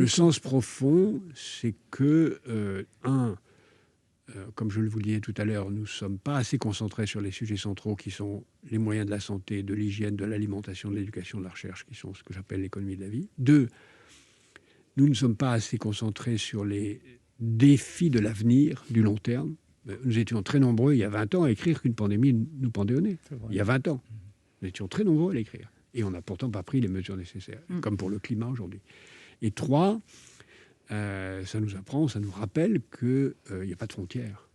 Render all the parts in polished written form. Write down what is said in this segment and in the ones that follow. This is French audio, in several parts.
Le sens profond, c'est que, comme je vous le disais tout à l'heure, nous ne sommes pas assez concentrés sur les sujets centraux qui sont les moyens de la santé, de l'hygiène, de l'alimentation, de l'éducation, de la recherche, qui sont ce que j'appelle l'économie de la vie. 2, nous ne sommes pas assez concentrés sur les défis de l'avenir, du long terme. Nous étions très nombreux, il y a 20 ans, à écrire qu'une pandémie nous pendait au nez. Il y a 20 ans. Nous étions très nombreux à l'écrire. Et on n'a pourtant pas pris les mesures nécessaires, comme pour le climat aujourd'hui. Et 3, ça nous apprend, ça nous rappelle qu'il n'y a pas de frontières.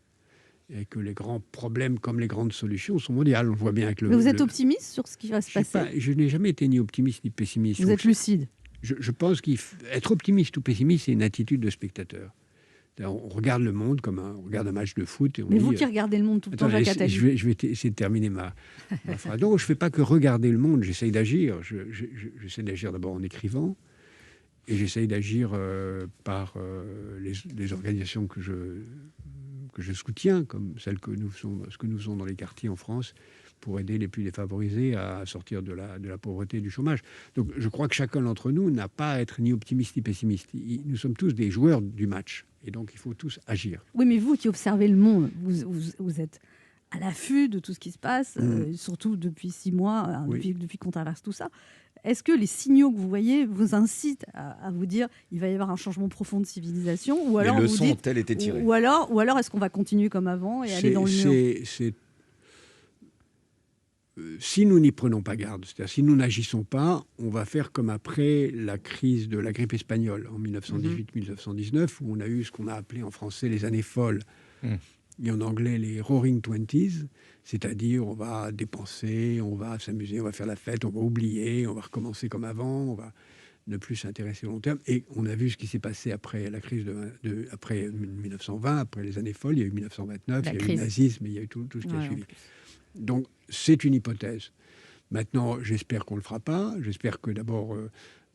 Et que les grands problèmes comme les grandes solutions sont mondiales. On le voit bien avec le... Mais vous êtes optimiste sur ce qui va se passer? Je n'ai jamais été ni optimiste ni pessimiste. Vous êtes lucide? Je pense qu'être optimiste ou pessimiste, c'est une attitude de spectateur. On regarde le monde comme on regarde un match de foot. Et on Mais dit, vous qui regardez le monde tout le temps, Jacques Attali. Je vais essayer de terminer ma phrase. Non, je ne fais pas que regarder le monde, j'essaye d'agir. J'essaie d'agir d'abord en écrivant, et j'essaye d'agir par les organisations que je soutiens, comme celles ce que nous faisons dans les quartiers en France, pour aider les plus défavorisés à sortir de la pauvreté et du chômage. Donc je crois que chacun d'entre nous n'a pas à être ni optimiste ni pessimiste. Nous sommes tous des joueurs du match, et donc il faut tous agir. Oui, mais vous qui observez le monde, vous êtes à l'affût de tout ce qui se passe, surtout depuis 6 mois, depuis qu'on traverse tout ça. Est-ce que les signaux que vous voyez vous incitent à vous dire qu'il va y avoir un changement profond de civilisation, ou alors les leçons ont-elles été tirées? Ou alors est-ce qu'on va continuer comme avant et aller dans le mur? Si nous n'y prenons pas garde, c'est-à-dire si nous n'agissons pas, on va faire comme après la crise de la grippe espagnole en 1918-1919, où on a eu ce qu'on a appelé en français les années folles, et en anglais les Roaring Twenties, c'est-à-dire on va dépenser, on va s'amuser, on va faire la fête, on va oublier, on va recommencer comme avant, on va ne plus s'intéresser au long terme. Et on a vu ce qui s'est passé après la crise après 1920, après les années folles. Il y a eu 1929, il y a eu le nazisme, il y a eu tout ce qui a suivi. Donc, c'est une hypothèse. Maintenant, j'espère qu'on ne le fera pas. J'espère que d'abord,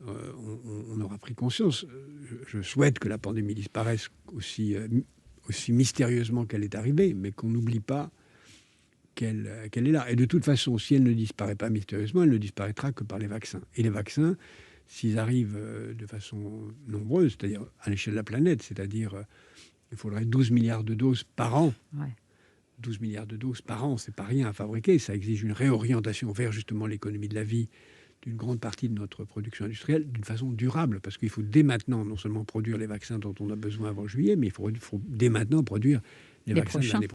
on aura pris conscience. Je souhaite que la pandémie disparaisse aussi mystérieusement qu'elle est arrivée, mais qu'on n'oublie pas qu'elle est là. Et de toute façon, si elle ne disparaît pas mystérieusement, elle ne disparaîtra que par les vaccins. Et les vaccins, s'ils arrivent de façon nombreuse, c'est-à-dire à l'échelle de la planète, c'est-à-dire il faudrait 12 milliards de doses par an. 12 milliards de doses par an, c'est pas rien à fabriquer. Ça exige une réorientation vers justement l'économie de la vie d'une grande partie de notre production industrielle d'une façon durable, parce qu'il faut dès maintenant non seulement produire les vaccins dont on a besoin avant juillet, mais il faut dès maintenant produire les vaccins de l'année prochaine.